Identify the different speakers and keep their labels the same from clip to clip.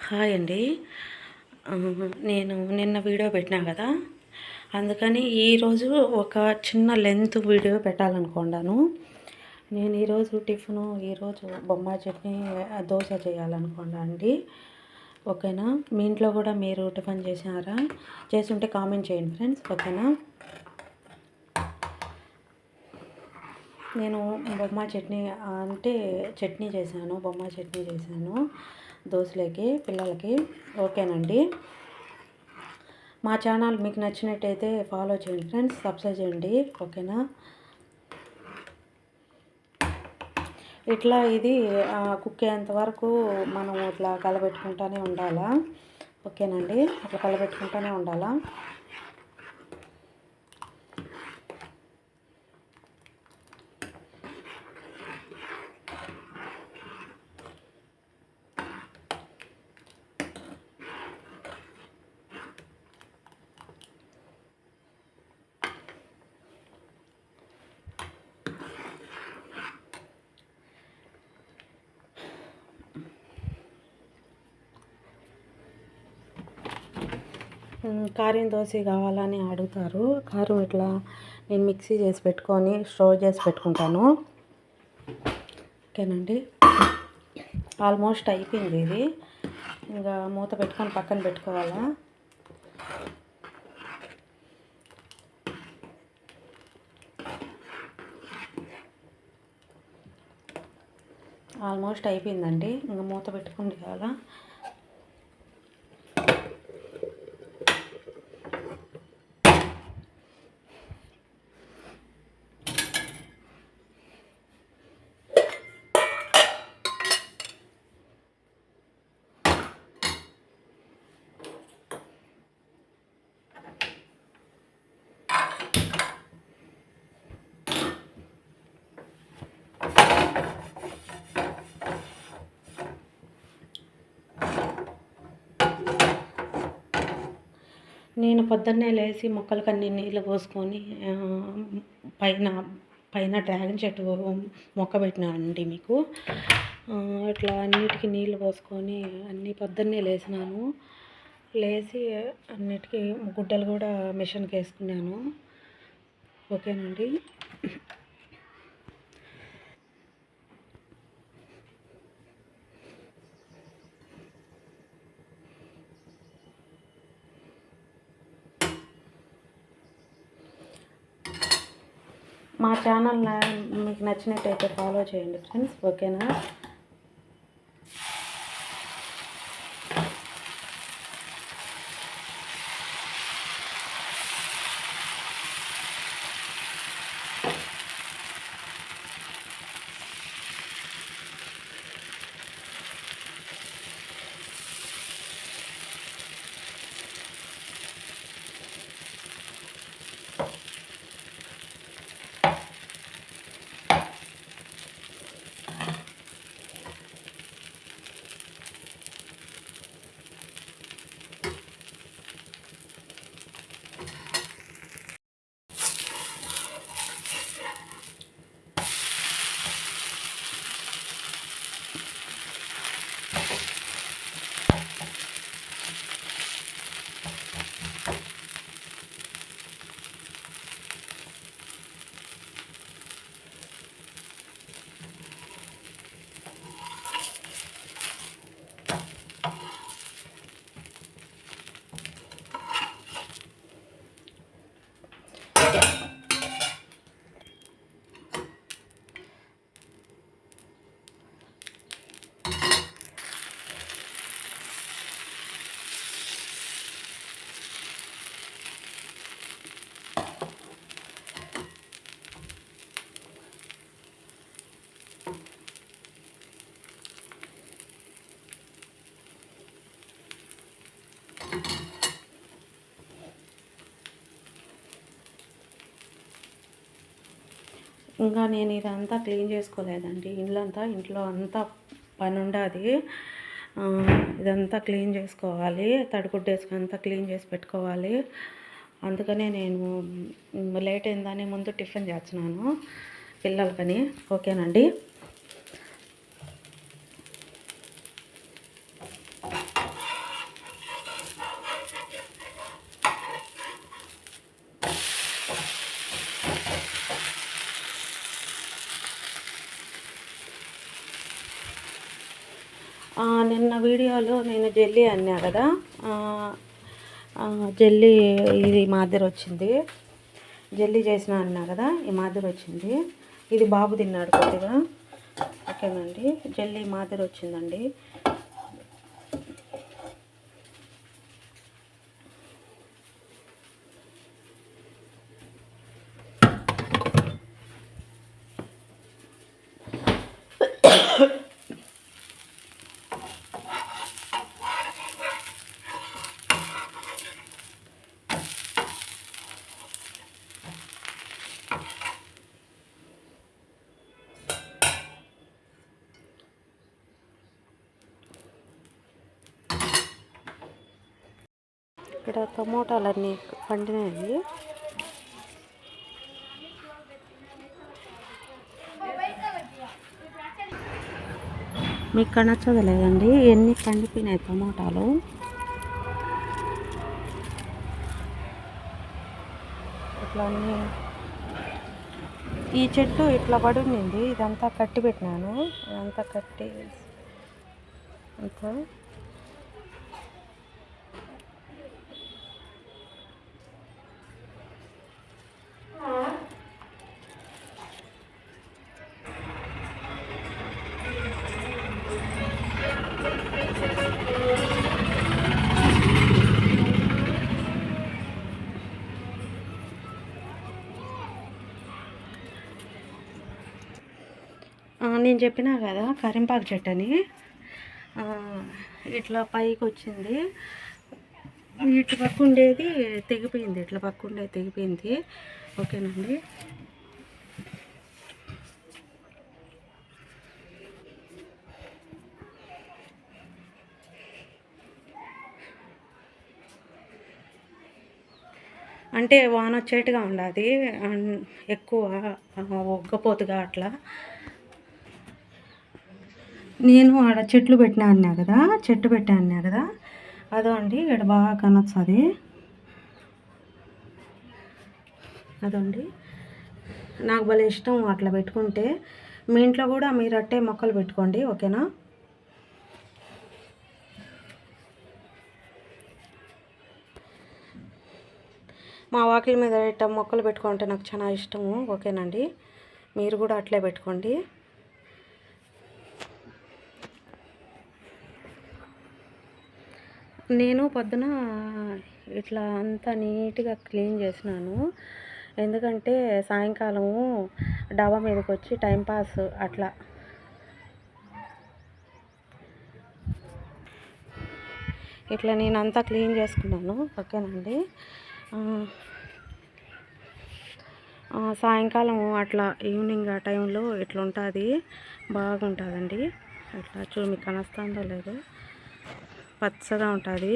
Speaker 1: Hi అండి. నేను నిన్న వీడియో పెట్టినా కదా, అందుకని ఈరోజు ఒక చిన్న లెంత్ వీడియో పెట్టాలనుకున్నాను. నేను ఈరోజు బొంబాయి చట్నీ దోశ చేయాలనుకున్నా అండి. ఓకేనా? మీ ఇంట్లో కూడా మీరు టిఫిన్ చేసినారా? చేస్తుంటే కామెంట్ చేయండి ఫ్రెండ్స్. ఓకేనా? నేను బొంబాయి చట్నీ అంటే బొంబాయి చట్నీ చేశాను దోశలకి పిల్లలకి. ఓకేనండి. మా ఛానల్ మీకు నచ్చినట్టయితే ఫాలో చేయండి ఫ్రెండ్స్, సబ్స్క్రైబ్ చేయండి. ఓకేనా? ఇట్లా ఇది కుక్ అయ్యేంత వరకు మనం ఇట్లా కలబెట్టుకుంటూనే ఉండాలా. ఓకేనండి? అట్లా కలబెట్టుకుంటూనే ఉండాలా. కారం దోశ కావాలని అడుగుతారు. కారం ఇట్లా నేను మిక్సీ చేసి పెట్టుకొని స్టోర్ చేసి పెట్టుకుంటాను. ఓకేనండి? ఆల్మోస్ట్ అయిపోయింది ఇది. ఇంకా మూత పెట్టుకొని పక్కన పెట్టుకోవాలా. ఆల్మోస్ట్ అయిపోయిందండి. ఇంకా మూత పెట్టుకుని కావాలా. నేను పొద్దున్నే లేచి మొక్కలకన్నీ నీళ్ళు పోసుకొని పైన డ్రాగన్ చెట్టు మొక్క పెట్టినానండి మీకు. ఇట్లా అన్నిటికీ నీళ్ళు పోసుకొని అన్నీ పొద్దున్నే లేచినాను. లేచి అన్నిటికీ గుడ్డలు కూడా మిషన్కి వేసుకున్నాను. ఓకేనండి? మా ఛానల్ మీకు నచ్చినట్టయితే ఫాలో చేయండి ఫ్రెండ్స్. ఓకేనా? ఇంకా నేను ఇదంతా క్లీన్ చేసుకోలేదండి. ఇంట్లో అంతా పని ఉండదు. ఇదంతా క్లీన్ చేసుకోవాలి. తడిగుడ్డ వేసుకొని అంతా క్లీన్ చేసి పెట్టుకోవాలి. అందుకనే నేను లేట్ అయిందని ముందు టిఫిన్ చేస్తున్నాను పిల్లలకని. ఓకేనండి? నిన్న వీడియోలో నేను జెల్లీ అన్నా కదా, జెల్లీ ఇది మాదిరి వచ్చింది. జెల్లీ చేసిన అన్నా కదా, ఈ మాదిరి వచ్చింది. ఇది బాబు తిన్నాడు కొద్దిగా. ఓకేనండి, జెల్లీ మాదిరి వచ్చిందండి. ఇక్కడ టమోటాలన్నీ పండినాయి. మీకు నచ్చదు లేదండి, ఎన్ని పండిపోయినాయి టమోటాలు. ఇట్లా అన్నీ ఈ చెట్టు ఇట్లా పడి ఉండింది. ఇదంతా కట్టి పెట్టినాను, ఇదంతా కట్టి అంతా నేను చెప్పినా కదా కరింపాకు చెట్టు అని, ఇట్లా పైకి వచ్చింది. ఇటు పక్క ఉండేది తెగిపోయింది, ఇట్లా పక్క ఉండేది తెగిపోయింది. ఓకేనండి, అంటే వాన వచ్చేట్టుగా ఉండాలి, ఎక్కువ ఒగ్గపోతుగా అట్లా. నేను ఆడ చెట్లు పెట్టినా అన్నా కదా, చెట్టు పెట్టా అన్నా కదా, అదో అండి ఇక్కడ బాగా కనొస్తుంది. అదండి, నాకు భలే ఇష్టం అట్లా పెట్టుకుంటే. మీ ఇంట్లో కూడా మీరు అట్టే మొక్కలు పెట్టుకోండి, ఓకేనా. మా వాకిలి మీద ఇట్ట మొక్కలు పెట్టుకుంటే నాకు చాలా ఇష్టము, ఓకేనండి. మీరు కూడా అట్లే పెట్టుకోండి. నేను పొద్దున ఇట్లా అంతా నీట్గా క్లీన్ చేసినాను, ఎందుకంటే సాయంకాలము డాబా మీదకి వచ్చి టైంపాస్ అట్లా. ఇట్లా నేను అంతా క్లీన్ చేసుకున్నాను, ఓకేనండి. సాయంకాలం అట్లా ఈవినింగ్ ఆ టైంలో ఇట్లా ఉంటుంది, బాగుంటుందండి. అట్లా చూడు, మీకు కనొస్తుందో లేదో, పచ్చగా ఉంటుంది.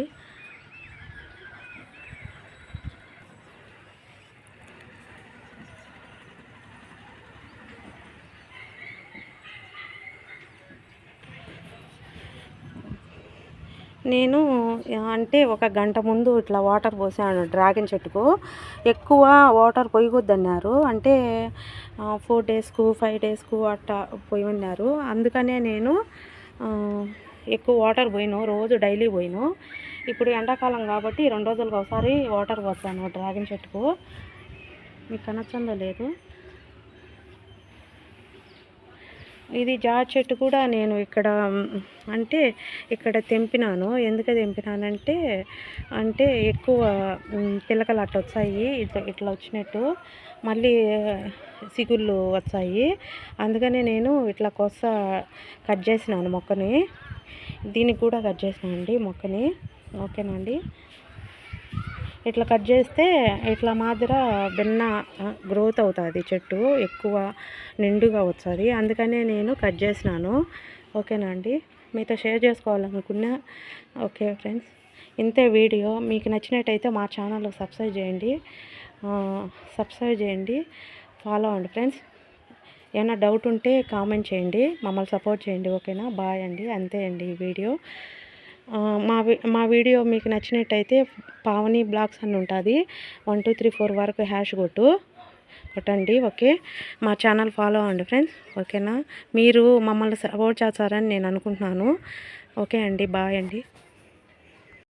Speaker 1: నేను అంటే ఒక గంట ముందు ఇట్లా వాటర్ పోసాను డ్రాగన్ చెట్టుకు. ఎక్కువ వాటర్ పోయకూడదన్నారు, అంటే 4 డేస్కు 5 డేస్కు అట్లా పోయమన్నారు. అందుకనే నేను ఎక్కువ వాటర్ పోయిను, రోజు డైలీ పోయిను. ఇప్పుడు ఎండాకాలం కాబట్టి 2 రోజులకు ఒకసారి వాటర్ పోసాను డ్రాగన్ చెట్టుకు. మీకు కనొచ్చిందో లేదు. ఇది జామ చెట్టు కూడా నేను ఇక్కడ అంటే ఇక్కడ తెంపినాను. ఎందుకు తెంపినానంటే అంటే ఎక్కువ పిలకలు అట్ట వచ్చాయి, ఇట్లా వచ్చినట్టు మళ్ళీ సిగుళ్ళు వచ్చాయి. అందుకనే నేను ఇట్లా కట్ చేసినాను మొక్కని. దీనికి కూడా కట్ చేసినానండి మొక్కని, ఓకేనండి. ఇట్లా కట్ చేస్తే ఇట్లా మాదిర భిన్న గ్రోత్ అవుతుంది చెట్టు, ఎక్కువ నిండుగా వస్తుంది. అందుకనే నేను కట్ చేసినాను, ఓకేనా అండి. మీతో షేర్ చేసుకోవాలనుకున్నా. ఓకే ఫ్రెండ్స్, ఇంతే వీడియో. మీకు నచ్చినట్టయితే మా ఛానల్ సబ్స్క్రైబ్ చేయండి, ఫాలో అవ్వండి ఫ్రెండ్స్. ఏమైనా డౌట్ ఉంటే కామెంట్ చేయండి, మమ్మల్ని సపోర్ట్ చేయండి, ఓకేనా. బాయ్ అండి, అంతే అండి ఈ వీడియో. మా వీడియో మీకు నచ్చినట్టయితే పావని బ్లాగ్స్ అని ఉంటుంది, 1 2 3 4 వరకు హ్యాష్ కొట్టు, కొట్టండి. ఓకే, మా ఛానల్ ఫాలో అవ్వండి ఫ్రెండ్స్. ఓకేనా, మీరు మమ్మల్ని సపోర్ట్ చేస్తారని నేను అనుకుంటున్నాను. ఓకే అండి, బాయ్ అండి.